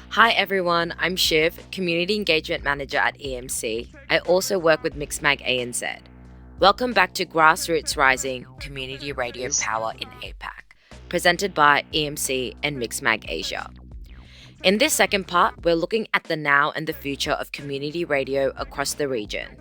Hi everyone, I'm Shiv, Community Engagement Manager at EMC. I also work with Mixmag ANZ. Welcome back to Grassroots Rising, Community Radio Power in APAC, presented by EMC and Mixmag Asia. In this second part, we're looking at the now and the future of community radio across the region.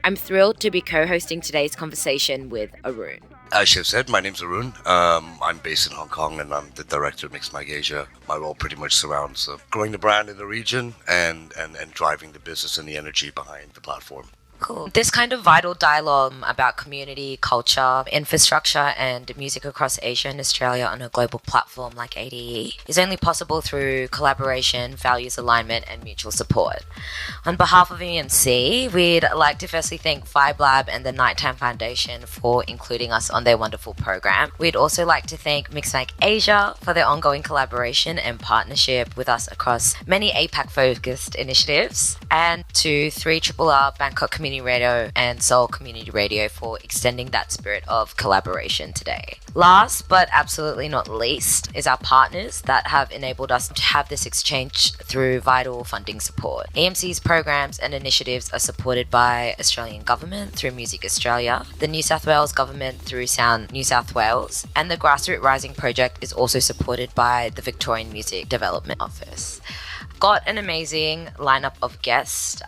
I'm thrilled to be co-hosting today's conversation with Arun. As Shiv said, my name's Arun. I'm based in Hong Kong and I'm the director of Mixmag Asia. My role pretty much surrounds growing the brand in the region and driving the business and the energy behind the platform. Cool. This kind of vital dialogue about community, culture, infrastructure and music across Asia and Australia on a global platform like ADE is only possible through collaboration, values alignment and mutual support. On behalf of EMC, we'd like to firstly thank Vibe Lab and the Nighttime Foundation for including us on their wonderful program. We'd also like to thank Mixmag Asia for their ongoing collaboration and partnership with us across many APAC-focused initiatives, and to 3RRR Bangkok Community Radio and Seoul Community Radio for extending that spirit of collaboration today. Last but absolutely not least is our partners that have enabled us to have this exchange through vital funding support. EMC's programs and initiatives are supported by Australian Government through Music Australia, the New South Wales Government through Sound New South Wales, and the Grassroots Rising project is also supported by the Victorian Music Development Office. Got an amazing lineup of guests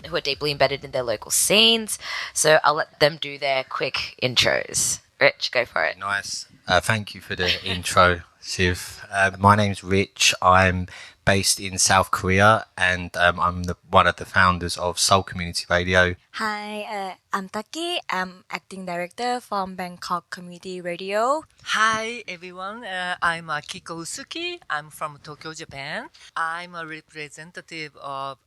who are deeply embedded in their local scenes, so I'll let them do their quick intros. Rich, go for it. Nice. Thank you for the intro, Shiv. My name's Rich. I'm based in South Korea and I'm one of the founders of Seoul Community Radio. Hi, I'm Takky. I'm acting director from Bangkok Community Radio. Hi everyone, I'm Akiko. I'm from Tokyo, Japan. I'm a representative of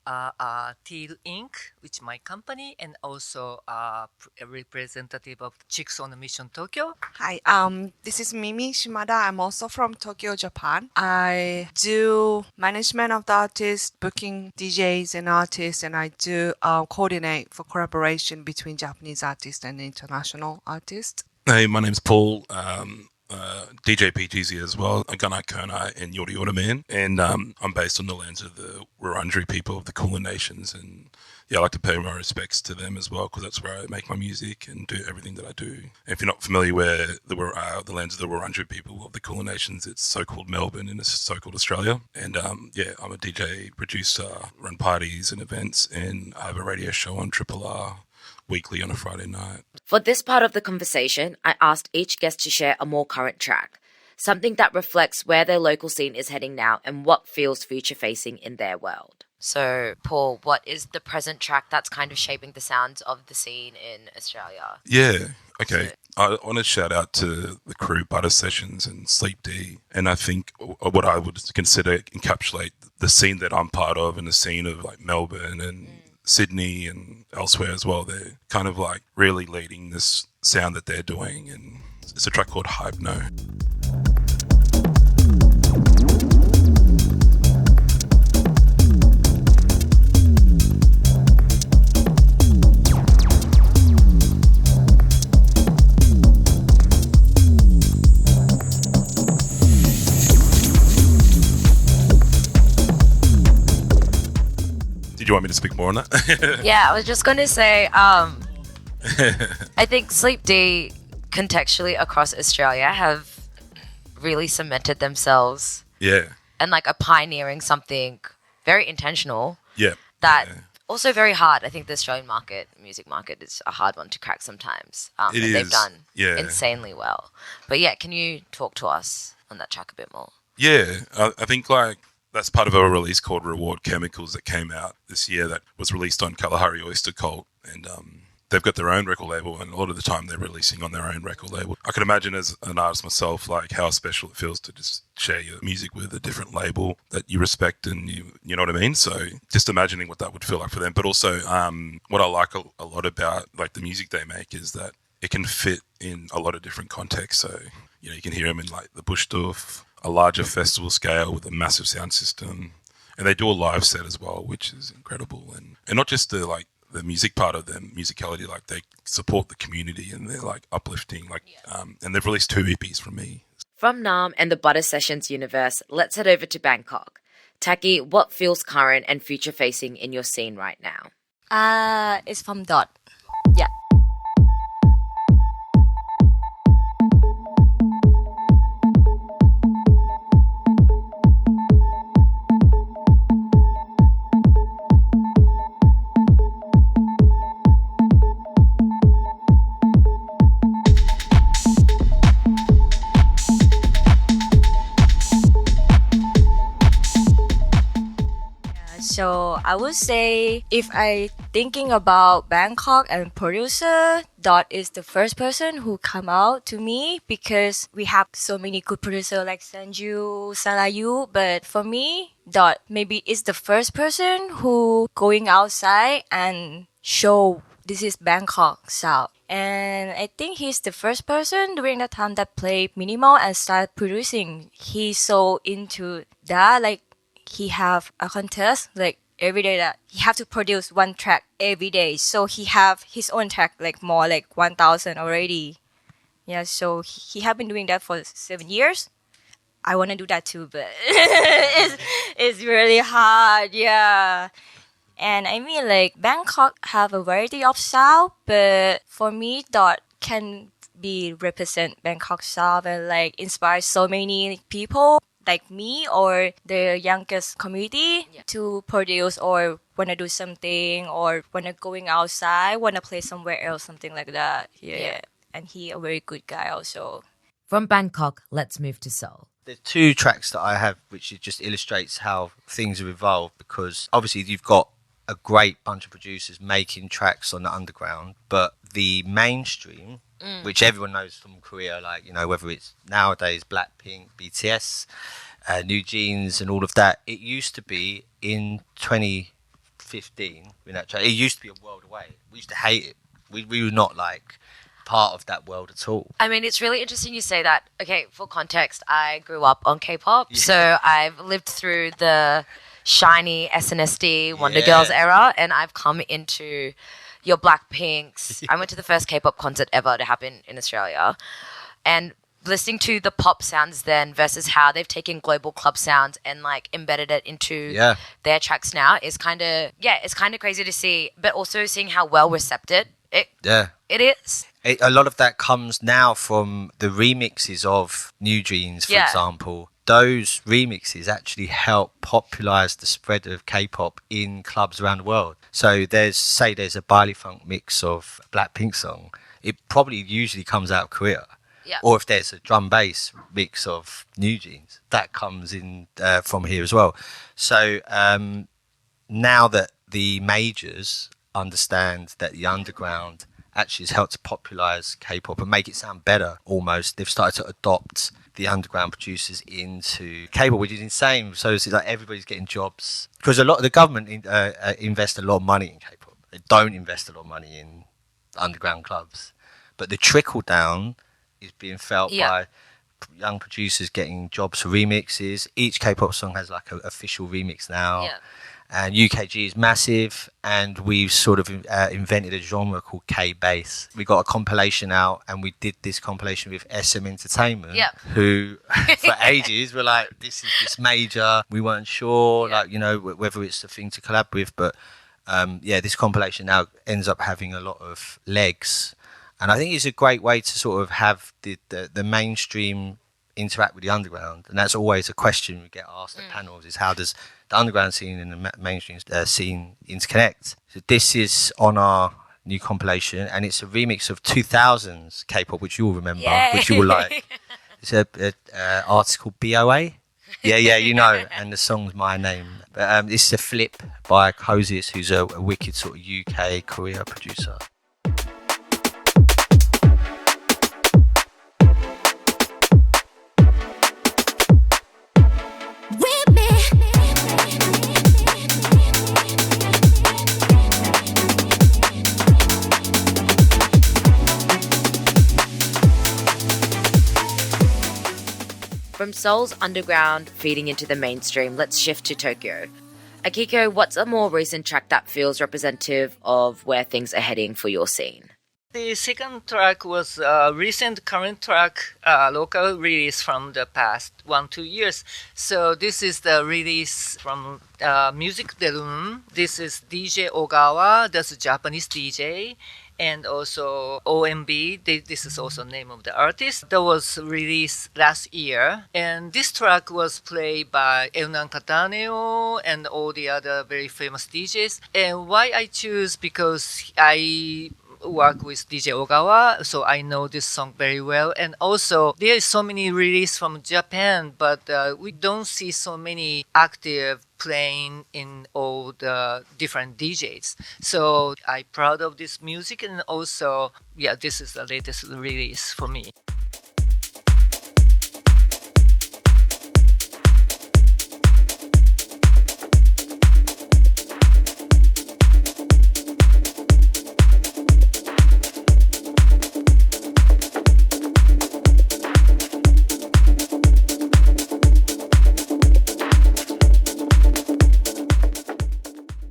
Teal Inc, which is my company, and also a representative of Chicks on a Mission Tokyo. Hi, this is Mimi Shimada. I'm also from Tokyo, Japan. I do management of the artists, booking DJs and artists, and I do coordinate for collaboration between Japanese artists and international artists. Hey, my name's Paul, DJ PGZ as well, Gunai Kernai and Yordi Man, and I'm based on the lands of the Wurundjeri people of the Kulin Nations, and yeah, I like to pay my respects to them as well because that's where I make my music and do everything that I do. And if you're not familiar where the lands of the Wurundjeri people of the Kulin Nations, it's so-called Melbourne and it's so-called Australia. And yeah, I'm a DJ, producer, run parties and events, and I have a radio show on Triple R weekly on a Friday night. For this part of the conversation, I asked each guest to share a more current track, something that reflects where their local scene is heading now and what feels future-facing in their world. So, Paul, what is the present track that's kind of shaping the sounds of the scene in Australia? Yeah, okay. I want to shout out to the crew, Butter Sessions and Sleep D, and I think what I would consider encapsulate the scene that I'm part of and the scene of like Melbourne and Sydney and elsewhere as well. They're kind of like really leading this sound that they're doing, and it's a track called Hypno. Do you want me to speak more on that? Yeah, I was just going to say, I think Sleep D contextually across Australia have really cemented themselves. Yeah. And like are pioneering something very intentional. Yeah. That also very hard. I think the Australian music market is a hard one to crack sometimes. It is. They've done insanely well. But yeah, can you talk to us on that track a bit more? Yeah, I think like that's part of a release called Reward Chemicals that came out this year that was released on Kalahari Oyster Cult, and they've got their own record label, and a lot of the time they're releasing on their own record label. I can imagine as an artist myself, like how special it feels to just share your music with a different label that you respect and you know what I mean? So just imagining what that would feel like for them. But also what I like a lot about like the music they make is that it can fit in a lot of different contexts. So, you know, you can hear them in like the Bushduff, a larger festival scale with a massive sound system, and they do a live set as well, which is incredible. And not just the like the music part of them, musicality, like they support the community and they're like uplifting, like and they've released 2 EPs from me. From Nam and the Butter Sessions universe, let's head over to Bangkok. Takky, what feels current and future facing in your scene right now? It's from Dot. Yeah. So I would say if I thinking about Bangkok and producer, Dot is the first person who come out to me because we have so many good producers like Sanju, Salayu. But for me, Dot maybe is the first person who going outside and show this is Bangkok sound. And I think he's the first person during that time that played minimal and started producing. He's so into that, like he have a contest like every day that he have to produce one track every day. So he have his own track like more like 1,000 already. Yeah, so he have been doing that for 7 years. I want to do that too, but it's really hard. Yeah. And I mean like Bangkok have a variety of sound, but for me Dot can be represent Bangkok sound and like inspire so many people like me or the youngest community to produce or want to do something or want to going outside, want to play somewhere else, something like that. Yeah. And he a very good guy also. From Bangkok, let's move to Seoul. There's 2 tracks that I have which it just illustrates how things have evolved, because obviously you've got a great bunch of producers making tracks on the underground, but the mainstream, which everyone knows from Korea, like, you know, whether it's nowadays Blackpink, BTS, New Jeans and all of that, it used to be in 2015, it used to be a world away. We used to hate it. We were not like part of that world at all. I mean, it's really interesting you say that. Okay, for context, I grew up on K-pop, so I've lived through the shiny SNSD Wonder Girls era, and I've come into your Blackpinks. I went to the first K-pop concert ever to happen in Australia, and listening to the pop sounds then versus how they've taken global club sounds and like embedded it into their tracks now is kind of it's kind of crazy to see, but also seeing how well recepted it is. A lot of that comes now from the remixes of New Jeans, for example. Those remixes actually help popularize the spread of K-pop in clubs around the world. So there's a Bali Funk mix of a Blackpink song, it probably usually comes out of Korea. Yeah. Or if there's a drum bass mix of New Jeans, that comes in from here as well. So now that the majors understand that the underground actually has helped to popularize K-pop and make it sound better almost, they've started to adopt the underground producers into K-pop, which is insane. So it's like everybody's getting jobs, because a lot of the government invest a lot of money in K-pop. They don't invest a lot of money in underground clubs, but the trickle down is being felt by young producers getting jobs for remixes. Each K-pop song has like an official remix now. And UKG is massive, and we've sort of invented a genre called K-Bass. We got a compilation out, and we did this compilation with SM Entertainment, who for ages were like, this is this major. We weren't sure, like, you know, whether it's the thing to collab with, but this compilation now ends up having a lot of legs. And I think it's a great way to sort of have the mainstream interact with the underground. And that's always a question we get asked at panels, is how does the underground scene and the mainstream scene interconnect? So this is on our new compilation, and it's a remix of 2000s K-pop, which you will remember, which you will like. It's an artist called BOA. Yeah, you know, and the song's My Name. But this is a flip by Cosius, who's a wicked sort of UK Korea producer. From Seoul's underground feeding into the mainstream, let's shift to Tokyo. Akiko, what's a more recent track that feels representative of where things are heading for your scene? The second track was a recent current track, local release from the past 1-2 years. So this is the release from Music de Room. This is DJ Ogawa, that's a Japanese DJ. And also OMB, this is also the name of the artist. That was released last year. And this track was played by Eunan Kataneo and all the other very famous DJs. And why I choose, because I work with DJ Ogawa, so I know this song very well. And also, there is so many releases from Japan, but we don't see so many active playing in all the different DJs. So I'm proud of this music, and also, yeah, this is the latest release for me.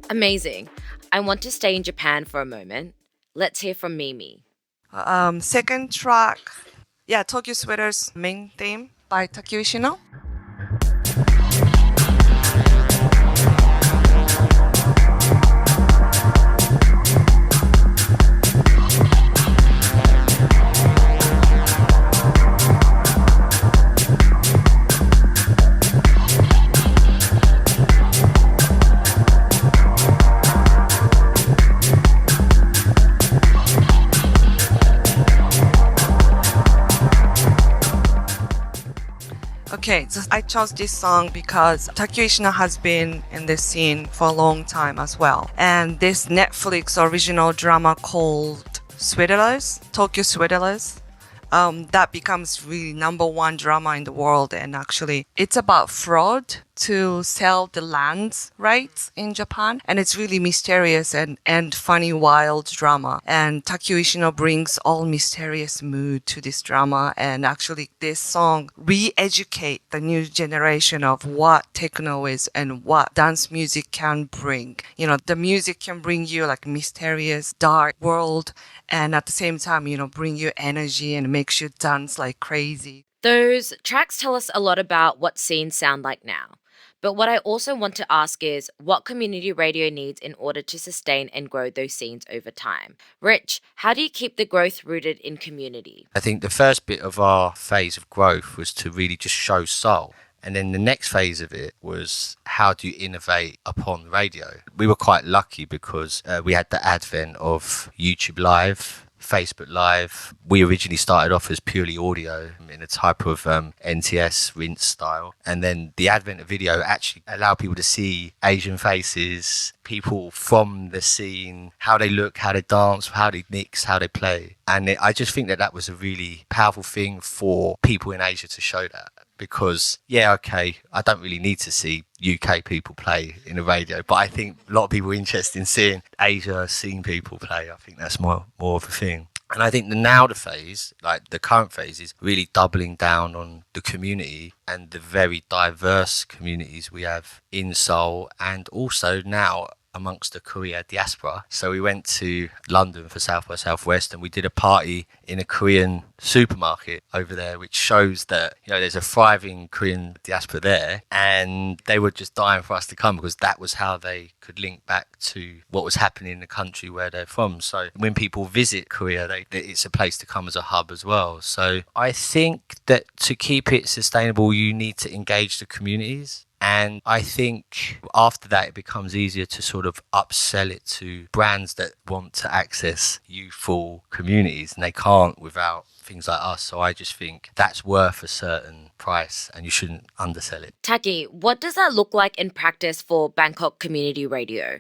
Amazing. I want to stay in Japan for a moment. Let's hear from Mimi. Second track, Tokyo Sweater's main theme by Takkyu Ishino. Okay, so I chose this song because Takkyu Ishino has been in this scene for a long time as well. And this Netflix original drama called Swindlers, Tokyo Swindlers, that becomes really #1 drama in the world. And actually, it's about fraud to sell the land rights in Japan. And it's really mysterious and funny, wild drama. And Takkyu Ishino brings all mysterious mood to this drama. And actually, this song re-educate the new generation of what techno is and what dance music can bring. You know, the music can bring you like mysterious, dark world. And at the same time, you know, bring you energy and makes you dance like crazy. Those tracks tell us a lot about what scenes sound like now. But what I also want to ask is what community radio needs in order to sustain and grow those scenes over time. Rich, how do you keep the growth rooted in community? I think the first bit of our phase of growth was to really just show soul. And then the next phase of it was how do you innovate upon radio? We were quite lucky because we had the advent of YouTube Live, Facebook Live. We originally started off as purely audio in a type of NTS rinse style. And then the advent of video actually allowed people to see Asian faces, people from the scene, how they look, how they dance, how they mix, how they play. And I just think that was a really powerful thing for people in Asia to show that. Because, I don't really need to see UK people play in the radio, but I think a lot of people are interested in seeing Asia scene people play. I think that's more of a thing. And I think the phase, like the current phase, is really doubling down on the community and the very diverse communities we have in Seoul and also now amongst the Korea diaspora. So we went to London for South by Southwest and we did a party in a Korean supermarket over there, which shows that, you know, there's a thriving Korean diaspora there. And they were just dying for us to come because that was how they could link back to what was happening in the country where they're from. So when people visit Korea, it's a place to come as a hub as well. So I think that to keep it sustainable, you need to engage the communities. And I think after that, it becomes easier to sort of upsell it to brands that want to access youthful communities and they can't without things like us. So I just think that's worth a certain price and you shouldn't undersell it. Takky, what does that look like in practice for Bangkok Community Radio?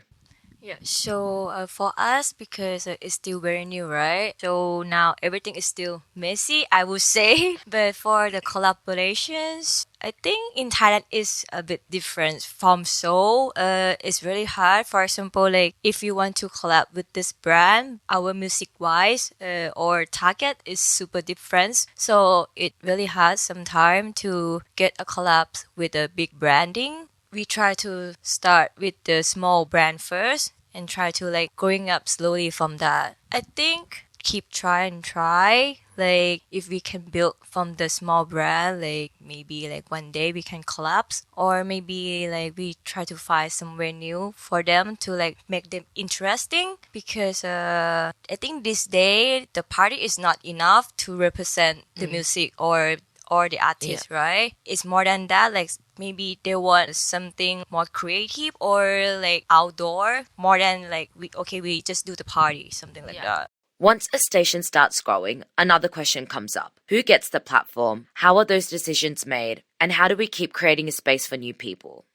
Yeah, so for us, because it's still very new, right? So now everything is still messy, I would say. But for the collaborations, I think in Thailand is a bit different from Seoul. It's really hard. For example, like if you want to collab with this brand, our music-wise or target is super different. So it really hard sometimes to get a collab with a big branding. We try to start with the small brand first and try to like growing up slowly from that. I think keep try. Like if we can build from the small brand, like maybe like one day we can collapse, or maybe like we try to find somewhere new for them to like make them interesting. Because I think this day the party is not enough to represent the music or the artist, right? It's more than that. Like maybe they want something more creative or like outdoor, more than like we just do the party, something like that. Once a station starts growing, another question comes up. Who gets the platform? How are those decisions made? And how do we keep creating a space for new people?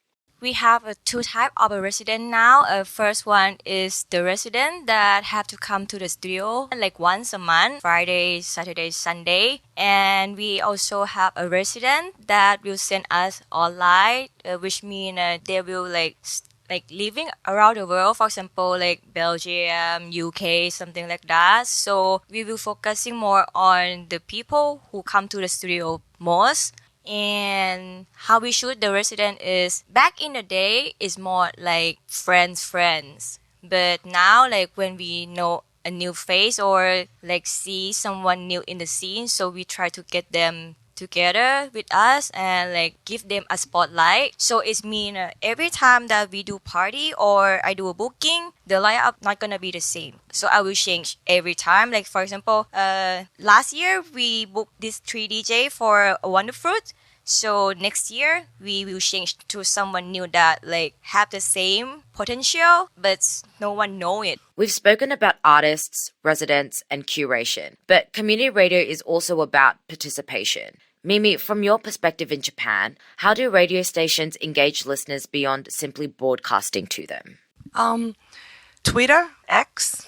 We have two types of a resident now. First one is the resident that have to come to the studio like once a month, Friday, Saturday, Sunday. And we also have a resident that will send us online, which means they will like living around the world, for example, like Belgium, UK, something like that. So we will focusing more on the people who come to the studio most. And how we shoot the resident is back in the day is more like friends. But now like when we know a new face or like see someone new in the scene, so we try to get them together with us and like give them a spotlight. So it's mean every time that we do party or I do a booking, the lineup not gonna be the same. So I will change every time. Like for example, last year we booked this 3 DJ for a Wonder Fruit. So next year we will change to someone new that like have the same potential, but no one know it. We've spoken about artists, residents, and curation, but community radio is also about participation. Mimi, from your perspective in Japan, how do radio stations engage listeners beyond simply broadcasting to them? Twitter, X,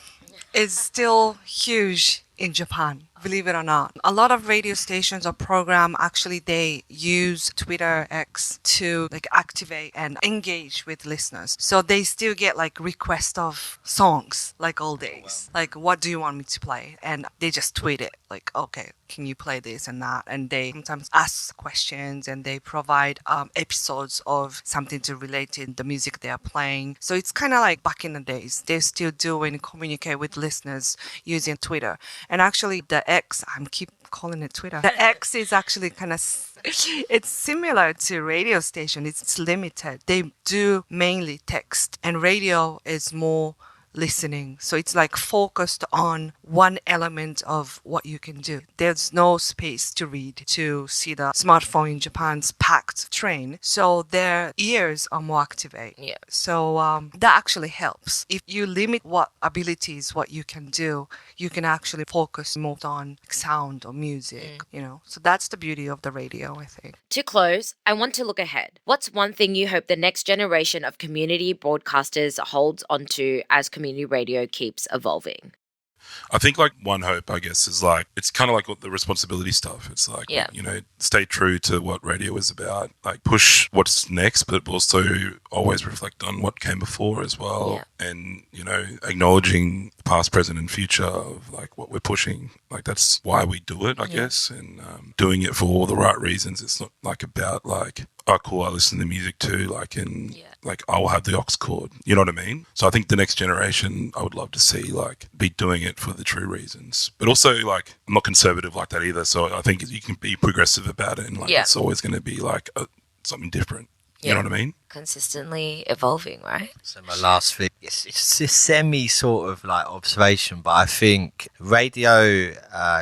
is still huge in Japan, believe it or not. A lot of radio stations or program actually they use Twitter X to like activate and engage with listeners. So they still get like requests of songs like all days. Like, what do you want me to play? And they just tweet it like, okay, can you play this and that? And they sometimes ask questions and they provide episodes of something to relate to the music they are playing. So it's kind of like back in the days, they still do and communicate with listeners using Twitter. And actually the X, I keep calling it Twitter. The X is actually kind of, it's similar to radio station. It's limited. They do mainly text and radio is more listening. So it's like focused on one element of what you can do. There's no space to read, to see the smartphone in Japan's packed train. So their ears are more activated. Yeah. So that actually helps. If you limit what abilities, what you can do, you can actually focus more on sound or music, you know. So that's the beauty of the radio, I think. To close, I want to look ahead. What's one thing you hope the next generation of community broadcasters holds onto as community radio keeps evolving? I think like one hope, I guess, is like, it's kind of like the responsibility stuff. It's like, you know, stay true to what radio is about, like push what's next, but also always reflect on what came before as well. Yeah. And, you know, acknowledging past, present and future of like what we're pushing. Like that's why we do it, I guess. And doing it for all the right reasons. It's not like about like, oh, cool, I listen to music too, like like I will have the aux cord. You know what I mean? So I think the next generation, I would love to see like be doing it for the true reasons. But also like I'm not conservative like that either. So I think you can be progressive about it and like it's always going to be like something different. You know what I mean? Consistently evolving, right? So my last thing, it's a semi sort of like observation, but I think radio,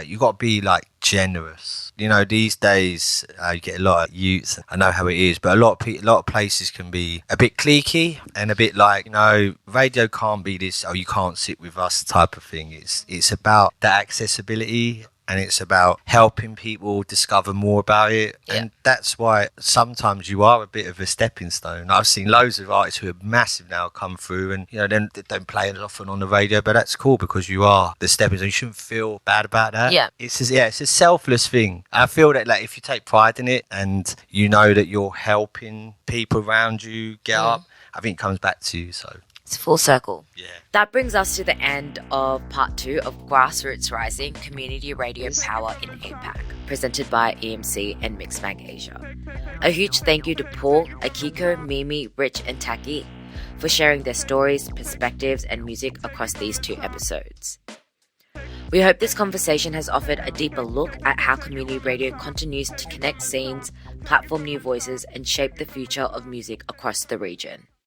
you got to be like generous. You know, these days you get a lot of youths. I know how it is, but a lot of places can be a bit cliquey and a bit like, you know, radio can't be this. Oh, you can't sit with us type of thing. It's about that accessibility. And it's about helping people discover more about it. Yeah. And that's why sometimes you are a bit of a stepping stone. I've seen loads of artists who are massive now come through and, you know, then they don't play it often on the radio, but that's cool because you are the stepping stone. You shouldn't feel bad about that. Yeah. It's a selfless thing. I feel that like if you take pride in it and you know that you're helping people around you get up, I think it comes back to you, so... It's full circle. Yeah. That brings us to the end of part 2 of Grassroots Rising Community Radio Power in APAC, presented by EMC and Mixmag Asia. A huge thank you to Paul, Akiko, Mimi, Rich, and Takky for sharing their stories, perspectives, and music across these 2 episodes. We hope this conversation has offered a deeper look at how community radio continues to connect scenes, platform new voices, and shape the future of music across the region.